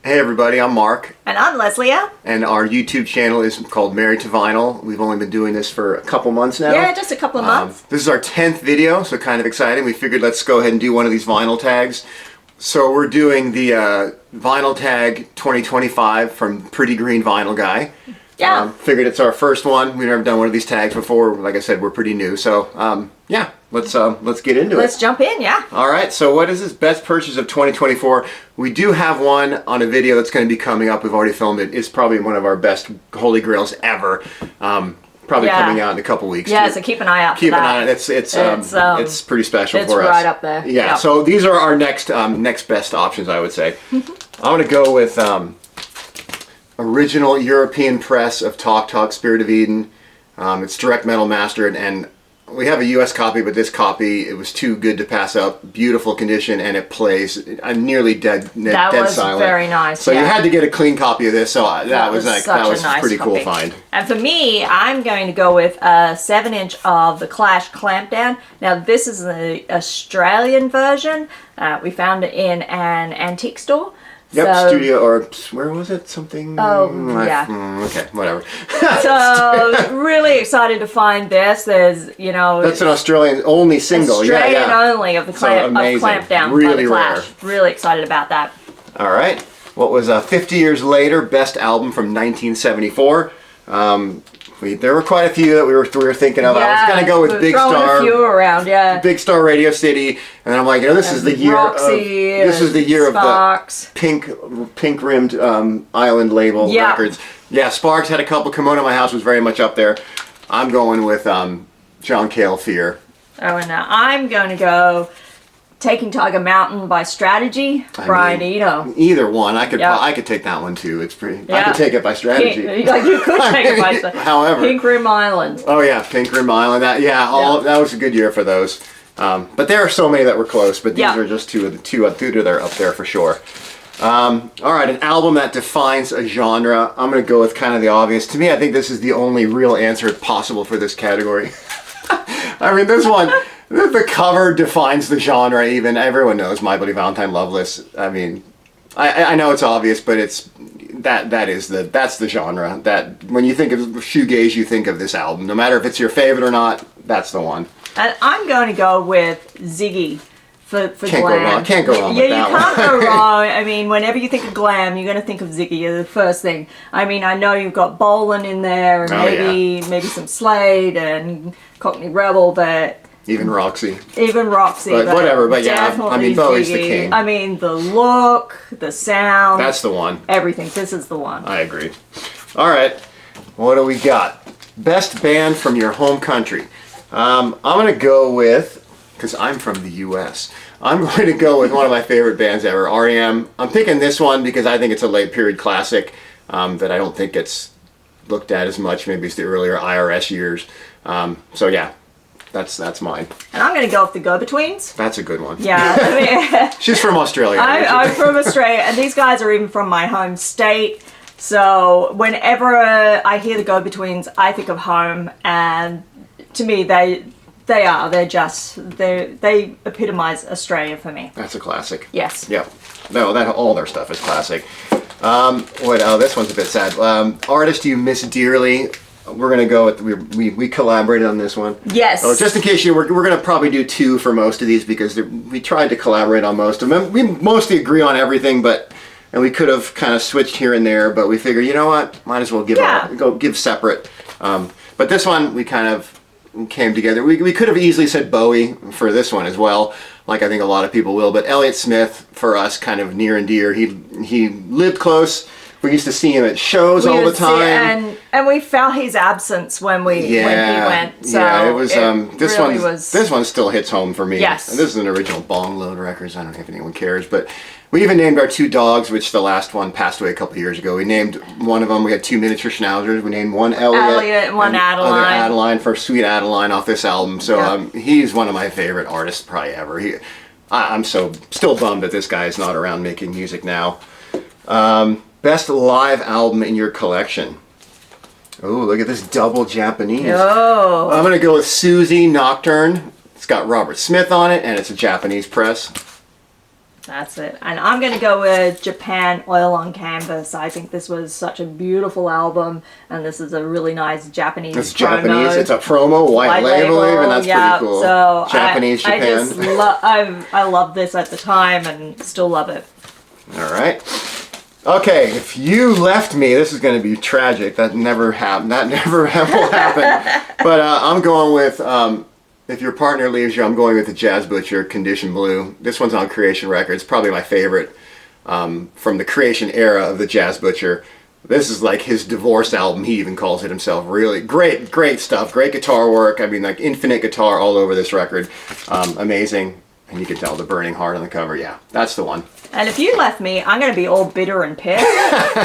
Hey everybody, I'm Mark. And I'm Leslie. And our YouTube channel is called Married to Vinyl. We've only been doing this for a couple months now. Yeah, just a couple of months. This is our 10th video, so kind of exciting. We figured let's go ahead and do one of these vinyl tags. So we're doing the vinyl tag 2025 from Pretty Green Vinyl Guy. Yeah. Figured it's our first one. We've never done one of these tags before. Like I said, we're pretty new. So yeah, let's get into it. Let's jump in, yeah. All right, so what is this best purchase of 2024? We do have one on a video that's going to be coming up. We've already filmed it. It's probably one of our best holy grails ever. Probably coming out in a couple weeks. Yeah, so keep an eye out for that. Keep an eye on it. It's pretty special for us. It's right up there. Yeah, so these are our next best options, I would say. I'm going to go with original European press of Talk Spirit of Eden. It's direct metal mastered, and we have a US copy, but this copy, it was too good to pass up. Beautiful condition, and it plays. I'm nearly dead silent. That was very nice. So you had to get a clean copy of this. So that was a pretty cool find. And for me, I'm going to go with a 7-inch of the Clash Clampdown. Now this is the Australian version. We found it in an antique store. Yep, so, studio, or where was it? Something? Oh, yeah. Okay, whatever. So, really excited to find this. There's, you know... That's an Australian only single. Australian only of the Clampdown really by the Clash. rare. Really excited about that. All right. What was 50 Years Later, best album from 1974. There were quite a few that we were thinking of. Yeah, I was going to go with Big Star. A few around, yeah. Big Star, Radio City, and then I'm like, this is the year Roxy, of Sparks. Of the pink rimmed Island label records. Yeah, Sparks had a couple. Kimono My House was very much up there. I'm going with John Cale, Fear. Oh, and now I'm going to go Taking Tiger Mountain by Strategy, Brian Eno. Either one, I could take that one too. It's pretty. I could take it by Strategy. You could take it by Strategy. However, Pink Rim Island. Oh yeah, Pink Rim Island. That was a good year for those. But there are so many that were close. But these are just two that are up there for sure. All right, an album that defines a genre. I'm going to go with kind of the obvious. To me, I think this is the only real answer possible for this category. I mean, this one. The cover defines the genre. Even everyone knows My Bloody Valentine, Loveless. I mean, I know it's obvious, but that's the genre. That when you think of shoegaze, you think of this album. No matter if it's your favorite or not, that's the one. And I'm going to go with Ziggy for glam. Can't go wrong with that one. Yeah, you can't go wrong. I mean, whenever you think of glam, you're going to think of Ziggy as the first thing. I mean, I know you've got Bolin in there, and maybe some Slade and Cockney Rebel, but. Even Roxy. But whatever, but yeah, I mean, Bowie's the king. I mean, the look, the sound. That's the one. Everything. This is the one. I agree. All right, what do we got? Best band from your home country. I'm going to go with, because I'm from the U.S., I'm going to go with one of my favorite bands ever, R.E.M. I'm picking this one because I think it's a late period classic that I don't think gets looked at as much, maybe it's the earlier IRS years. So yeah. That's mine. And I'm going to go with the Go-Betweens. That's a good one. Yeah. I mean, she's from Australia. I'm from Australia, and these guys are even from my home state. So whenever I hear the Go-Betweens, I think of home, and to me, they epitomize Australia for me. That's a classic. Yes. Yep. No, all their stuff is classic. This one's a bit sad. Artist you miss dearly. We're gonna go with we collaborated on this one. Yes. So just in case we're gonna probably do two for most of these because we tried to collaborate on most of them. We mostly agree on everything, and we could have kind of switched here and there, but we figured, you know what, might as well give separate. But this one we kind of came together. We could have easily said Bowie for this one as well, like I think a lot of people will. But Elliott Smith for us, kind of near and dear. He lived close. We used to see him at shows all the time, and we felt his absence when he went. So yeah, it was. This one still hits home for me. Yes, and this is an original Bong Load Records. I don't know if anyone cares, but we even named our two dogs, which the last one passed away a couple of years ago. We named one of them. We had two miniature schnauzers. We named one Elliot and one Adeline. Other Adeline for Sweet Adeline off this album. So he's one of my favorite artists probably ever. I'm still bummed that this guy is not around making music now. Best live album in your collection. Oh, look at this double Japanese. Oh. I'm going to go with Susie Nocturne. It's got Robert Smith on it, and it's a Japanese press. That's it. And I'm going to go with Japan Oil on Canvas. I think this was such a beautiful album, and this is a really nice Japanese It's promo. Japanese. It's a promo, white label, even. That's pretty cool. So Japanese I Japan. just I loved this at the time and still love it. All right. Okay, if you left me, this is going to be tragic. That never happened. That never will happen. But I'm going with, if your partner leaves you, I'm going with the Jazz Butcher, Condition Blue. This one's on Creation Records. Probably my favorite from the Creation era of the Jazz Butcher. This is like his divorce album. He even calls it himself. Really great stuff. Great guitar work. I mean, like infinite guitar all over this record. Amazing. And you can tell the burning heart on the cover. Yeah, that's the one. And if you left me, I'm going to be all bitter and pissed.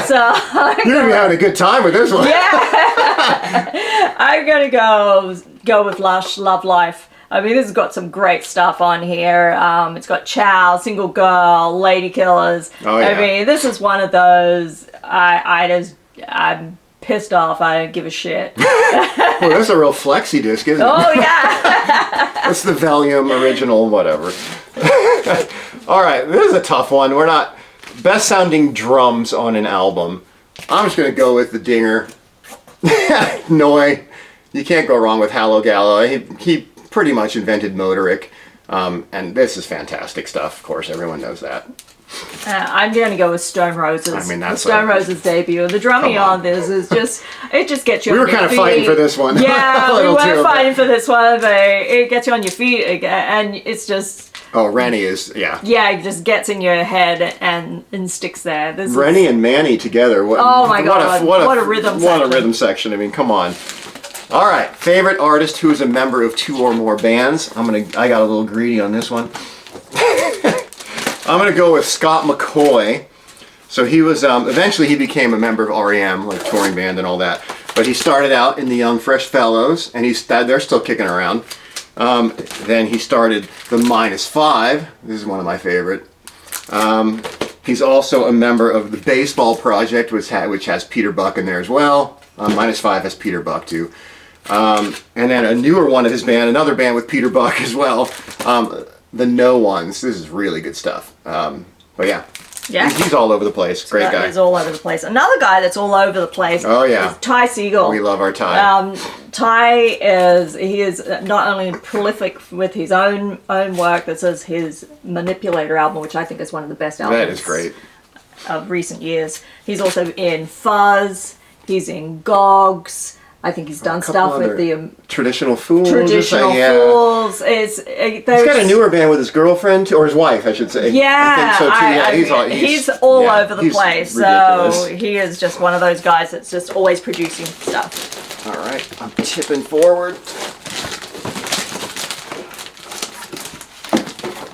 So You're going to be having a good time with this one. yeah, I'm going to go with Lush, Love Life. I mean, this has got some great stuff on here. It's got Chow, Single Girl, Lady Killers. Oh, yeah. I mean, this is one of those, I'm pissed off. I don't give a shit. Well, that's a real flexi disc, isn't it? Oh, yeah. That's the Valium original, whatever. All right, this is a tough one. We're not best sounding drums on an album. I'm just gonna go with the Dinger. Noi. You can't go wrong with Hallow Gallow. He pretty much invented Motoric, and this is fantastic stuff. Of course, everyone knows that. I'm going to go with Stone Roses. I mean, that's the Stone Roses debut. The drumming on this is just, it just gets you We on were your kind of feet. fighting for this one. Yeah, A we little were too, fighting for this one, but it gets you on your feet again, and it's just... Oh, Rennie is, yeah. Yeah, it just gets in your head and sticks there. This is- Rennie and Manny together. What, Oh my God, what a rhythm What section. a rhythm section. I mean, come on. All right, favorite artist who is a member of 2 or more bands. I got a little greedy on this one. I'm gonna go with Scott McCaughey. So he was, eventually he became a member of REM, like touring band and all that. But he started out in the Young Fresh Fellows, and they're still kicking around. Then he started the -5. This is one of my favorite. He's also a member of the Baseball Project, which has Peter Buck in there as well. -5 has Peter Buck too. And then a newer one of his band, another band with Peter Buck as well. The No Ones. This is really good stuff. But yeah. Yeah. He's all over the place. Great guy. He's all over the place. Another guy that's all over the place Oh, yeah. is Ty Segall. We love our Ty. Ty is not only prolific with his own work. This is his Manipulator album, which I think is one of the best albums. That is great. Of recent years. He's also in Fuzz. He's in Gogs. I think he's done stuff with the Traditional Fools. Traditional Fools. He's got a newer band with his girlfriend, or his wife, I should say. Yeah, I think so too. Yeah, he's all yeah, over the he's place. ridiculous. So he is just one of those guys that's just always producing stuff. All right, I'm tipping forward.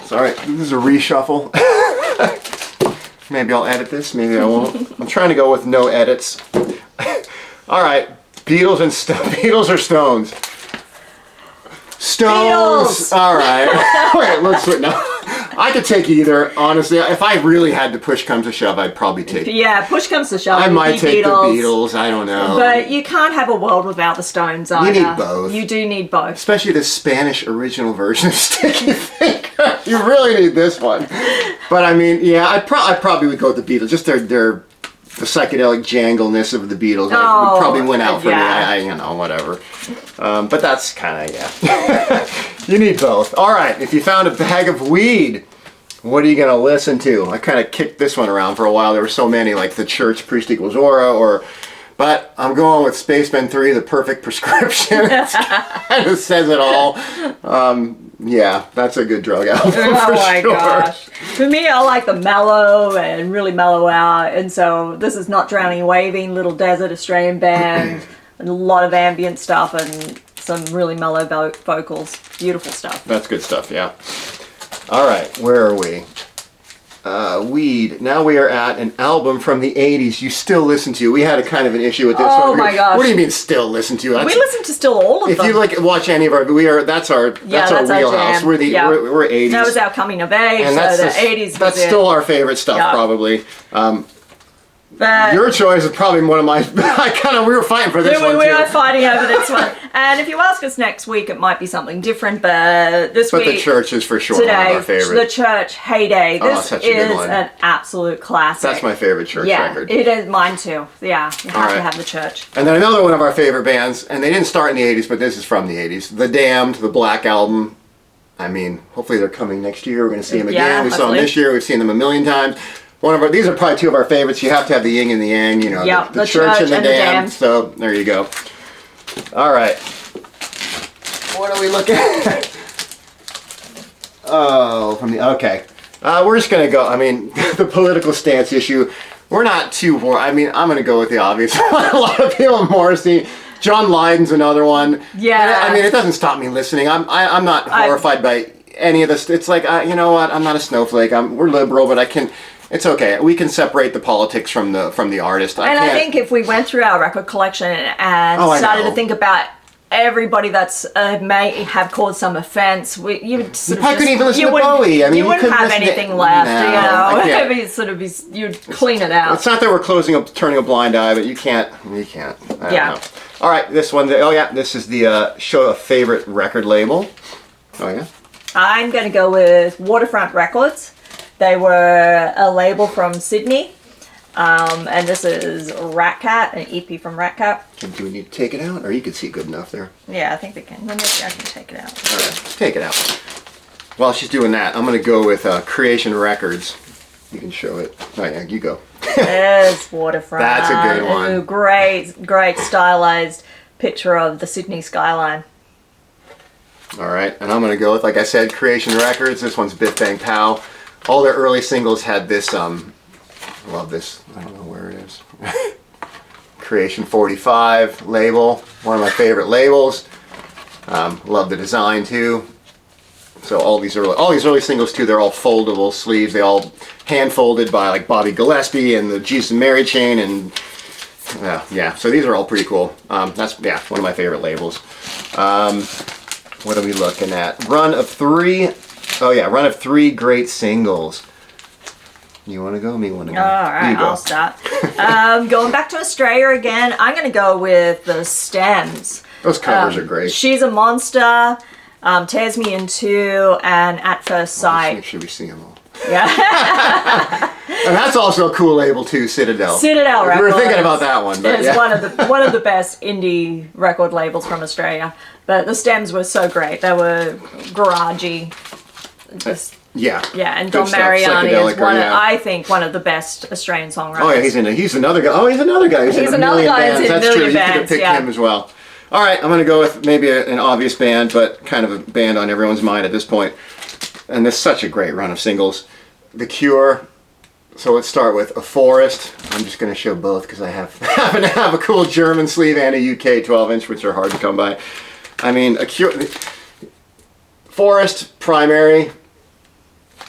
Sorry, this is a reshuffle. Maybe I'll edit this, maybe I won't. I'm trying to go with no edits. All right, Beatles and Beatles or Stones? Stones. Beatles! All right. Wait, let's switch now. I could take either, honestly. If I really had to push come to shove, I'd probably take. Yeah, push comes to shove. I it'd might be take the Beatles. I don't know. But you can't have a world without the Stones either. You need both. You do need both. Especially the Spanish original version of Sticky Finger. You really need this one. But I mean, yeah, I probably would go with the Beatles. Just the psychedelic jangleness of the Beatles would probably win out for me. You know, whatever. But that's kind of, yeah. You need both. All right, if you found a bag of weed, what are you going to listen to? I kind of kicked this one around for a while. There were so many, like The Church, Priest Equals Aura, but I'm going with Spacemen 3, The Perfect Prescription. It kind of says it all. Yeah, that's a good drug album for my sure. Gosh. For me, I like the mellow and really mellow out. And so this is Not Drowning Waving, Little Desert Australian band, and a lot of ambient stuff and some really mellow vocals. Beautiful stuff. That's good stuff, yeah. All right, where are we? Weed. Now we are at an album from the 80s you still listen to. We had a kind of an issue with this one. Oh my gosh. What do you mean still listen to? We listen to still all of If them. you like watch any of our, that's our wheelhouse. jam. We're 80s. That was our coming of age. And So that's the 80s was That's it. still our favorite stuff, Yeah. probably. But your choice is probably one of my. We were fighting for this one we too. are fighting over this one. And if you ask us next week, it might be something different. But this But week, the Church is for sure one of today, our favorites. the Church Heyday. Oh, This such a good is one. an absolute classic. That's my favorite Church yeah, record. it is mine too. Yeah, you have All to right. have the Church. And then another one of our favorite bands, and they didn't start in the 80s, but this is from the 80s. The Damned, the Black Album. I mean, hopefully they're coming next year. We're going to see them again. Yeah, We saw them hopefully. this year. We've seen them a million times. These are probably two of our favorites. You have to have the yin and the yang, you know, Yep, the Church and the Damned. So there you go. All right. What are we looking at? Oh, okay. We're just going to go, I mean, the political stance issue. We're not too, I mean, I'm going to go with the obvious. A lot of people, Morrissey. John Lydon's another one. Yeah. I mean, it doesn't stop me listening. I'm not horrified by any of this. It's like, you know what? I'm not a snowflake. We're liberal, but it's okay. We can separate the politics from the artist. I think if we went through our record collection and Oh, I started know. to think about everybody that's may have caused some offense, you'd sort of I couldn't even listen to wouldn't- Bowie. I mean, you wouldn't couldn't have listen to- anything left. No, You I know, can't. It'd sort of you'd clean it out. It's not that we're turning a blind eye, but you can't. I don't Yeah. know. All right, this one. Oh yeah, this is the show a favorite record label. Oh yeah. I'm going to go with Waterfront Records. They were a label from Sydney. And this is Rat Cat, an EP from Rat Cat. Do we need to take it out, or you can see good enough there? Yeah, I think they can. Let me see, I can take it out. All right, take it out. While she's doing that, I'm going to go with Creation Records. You can show it. Oh yeah, you go. There's Waterfront. That's a good one. Ooh, great stylized picture of the Sydney skyline. All right, and I'm going to go with, like I said, Creation Records. This one's Biff Bang Pow. All their early singles had this, I love this, I don't know where it is. Creation 45 label, one of my favorite labels. Love the design too. So all these early singles too, they're all foldable sleeves. They all hand folded by like Bobby Gillespie and the Jesus and Mary chain, and yeah. So these are all pretty cool. That's one of my favorite labels. What are we looking at? Run of 3. Oh yeah, run of 3 great singles. You want to go? Me want to go? All right, You go. I'll start. Going back to Australia again, I'm going to go with the Stems. Those covers are great. She's a Monster, Tears Me in Two, and At First Sight. Make sure we see them all. Yeah. And that's also a cool label too, Citadel. Citadel We were Records. thinking about that one, but It's yeah. one of the best indie record labels from Australia. But the Stems were so great. They were garagey. Just Yeah. yeah, and Good Don stuff. Mariani is Psychedelic, I think one of the best Australian songwriters. Oh yeah, he's another guy. Oh, he's another guy. He's in a another million guy who's bands. in a That's million true. You could have bands, picked yeah. him as well. All right, I'm going to go with maybe an obvious band, but kind of a band on everyone's mind at this point. And this is such a great run of singles. The Cure. So let's start with A Forest. I'm just going to show both because I happen to have a cool German sleeve and a UK 12-inch, which are hard to come by. I mean, A Cure, Forest, Primary,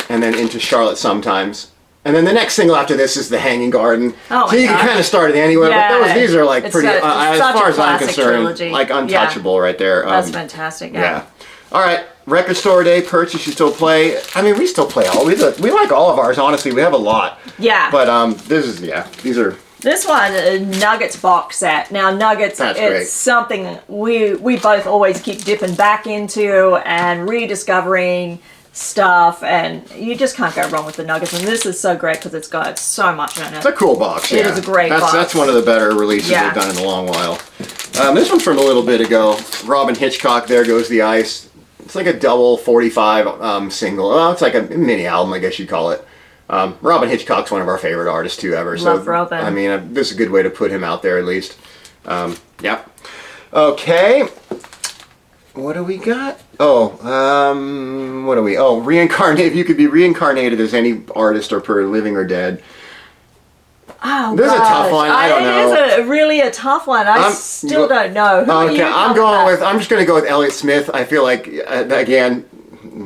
and then into Charlotte Sometimes. And then the next single after this is The Hanging Garden. Oh so my you can God. kind of start it anywhere, Yeah. but these are like It's pretty, it's as such far a as I'm classic concerned, trilogy. like untouchable right there. That's fantastic. Yeah. All right, Record Store Day, purchase, you still play. I mean, we still play we like all of ours, honestly. We have a lot. Yeah. But these are, This one, Nuggets box set. Now, Nuggets, That's it's great. something we both always keep dipping back into and rediscovering stuff, and you just can't go wrong with the Nuggets. And this is so great because it's got so much in it. it's a cool box. It Yeah. is a great That's box. one of the better releases Yeah. they've done in a long while. This one's from a little bit ago. Robin Hitchcock, There Goes the Ice. It's like a double 45 single. Well, it's like a mini album, I guess you'd call it. Robin Hitchcock's one of our favorite artists too ever. Love so Robin. I mean, this is a good way to put him out there at least. Yeah. Okay. What do we got? What do we? Oh, reincarnate. If you could be reincarnated as any artist or living or dead. Oh, This is a tough gosh. one. I don't know. It is really a tough one. I still don't know. Who are Okay, you I'm coming back? I'm just going to go with Elliott Smith. I feel like, again,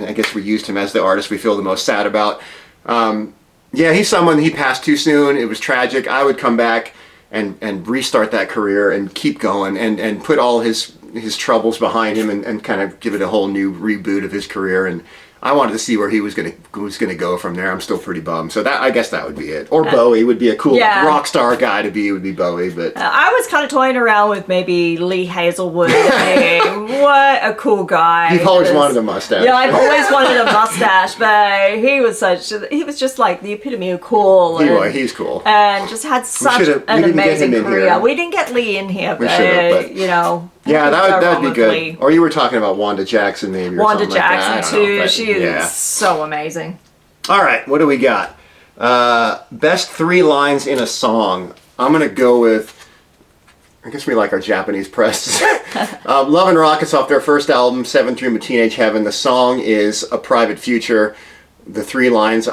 I guess we used him as the artist we feel the most sad about. Yeah, he's someone, he passed too soon. It was tragic. I would come back and restart that career and keep going and put all his troubles behind him and kind of give it a whole new reboot of his career. And I wanted to see where he was gonna go from there. I'm still pretty bummed. So that I guess that would be it. Or Bowie would be a cool rock star guy to be. Would be Bowie, but I was kind of toying around with maybe Lee Hazelwood. What a cool guy! You've always wanted a mustache. Yeah, I've always wanted a mustache, but he was just like the epitome of cool. He's cool. And just had such an amazing career. Here. We didn't get Lee in here, but you know. Yeah, that'd be good. Lee. Or you were talking about Wanda Jackson, maybe. Wanda Jackson, like that. too. Know, she is so amazing. All right, what do we got? Best 3 lines in a song. I'm going to go with, I guess we like our Japanese press. Love and Rockets off their first album, 7 Through Teenage Heaven. The song is A Private Future. The 3 lines,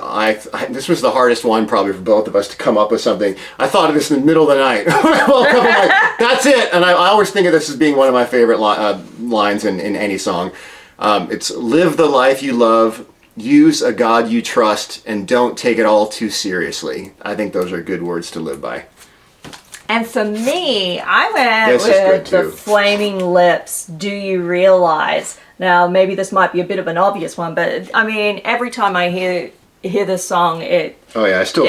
this was the hardest one probably for both of us to come up with something. I thought of this in the middle of the night. When I woke up, I'm like, that's it. And I always think of this as being one of my favorite lines in any song. It's live the life you love, use a God you trust, and don't take it all too seriously. I think those are good words to live by. And for me, I went with the Flaming Lips, Do You Realize? Now, maybe this might be a bit of an obvious one, but I mean, every time I hear this song, oh yeah, I still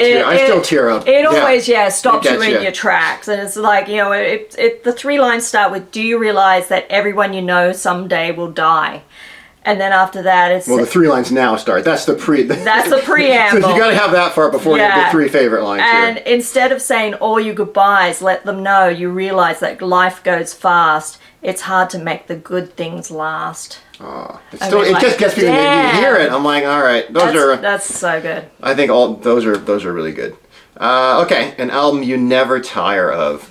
tear up. It always stops you in your tracks, and it's like, you know, the 3 lines start with, do you realize that everyone you know someday will die? And then after that, it's the 3 lines now start. That's the preamble. So you got to have that part before you get the 3 favorite lines. And here. Instead of saying all your goodbyes, let them know you realize that life goes fast. It's hard to make the good things last. Oh, it just gets me when you hear it. I'm like, all right, that's so good. I think those are really good. Okay, an album you never tire of.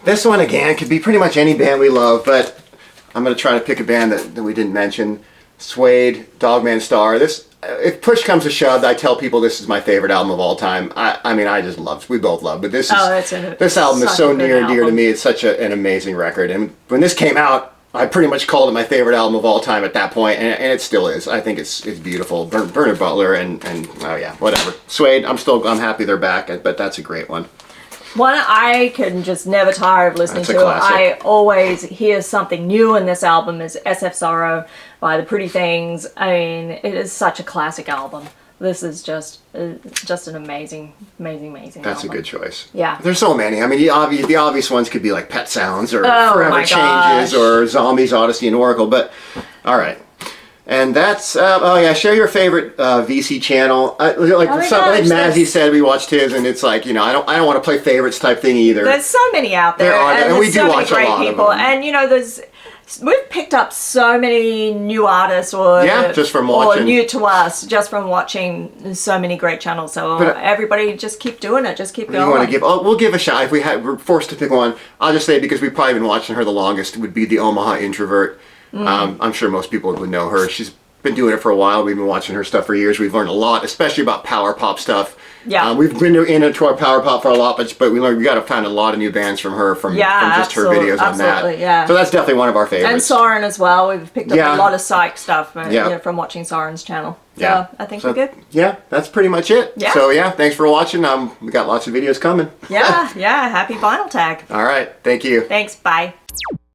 This one again could be pretty much any band we love, but I'm gonna try to pick a band that we didn't mention. Suede, Dogman Star. This, if push comes to shove, I tell people this is my favorite album of all time. I mean, I just love. We both love, but this album is so near and dear to me. It's such an amazing record, and when this came out, I pretty much called it my favorite album of all time at that point, and it still is. I think it's beautiful. Bernard Butler and oh yeah, whatever. Suede. I'm happy they're back, but that's a great one. One I can just never tire of listening to. I always hear something new in this album is SF Sorrow by The Pretty Things. I mean, it is such a classic album. This is just an amazing That's album. A good choice. Yeah. There's so many. I mean, the obvious ones could be like Pet Sounds or Forever Changes or Zombies, Odyssey, and Oracle. But all right. And that's share your favorite VC channel. Like Mazzy said, we watched his, and it's like, you know, I don't want to play favorites type thing either. There's so many out there, and we do watch great a lot people, of them. and you know, we've picked up so many new artists, just from watching, or new to us, just from watching so many great channels. So everybody, just keep doing it, just keep going. You want to give? We'll give a shot. If we're forced to pick one, I'll just say, because we've probably been watching her the longest, would be the Omaha Introvert. I'm sure most people would know her. She's been doing it for a while. We've been watching her stuff for years. We've learned a lot, especially about power pop stuff. Yeah, we've been into our power pop for a lot, but we got to find a lot of new bands from her from just her videos on that. Yeah. So that's definitely one of our favorites. And Soren as well. We've picked up a lot of psych stuff from watching Soren's channel. So I think we're good. Yeah, that's pretty much it. Yeah. So thanks for watching. We got lots of videos coming. Yeah. Happy Vinyl Tag. All right. Thank you. Thanks. Bye.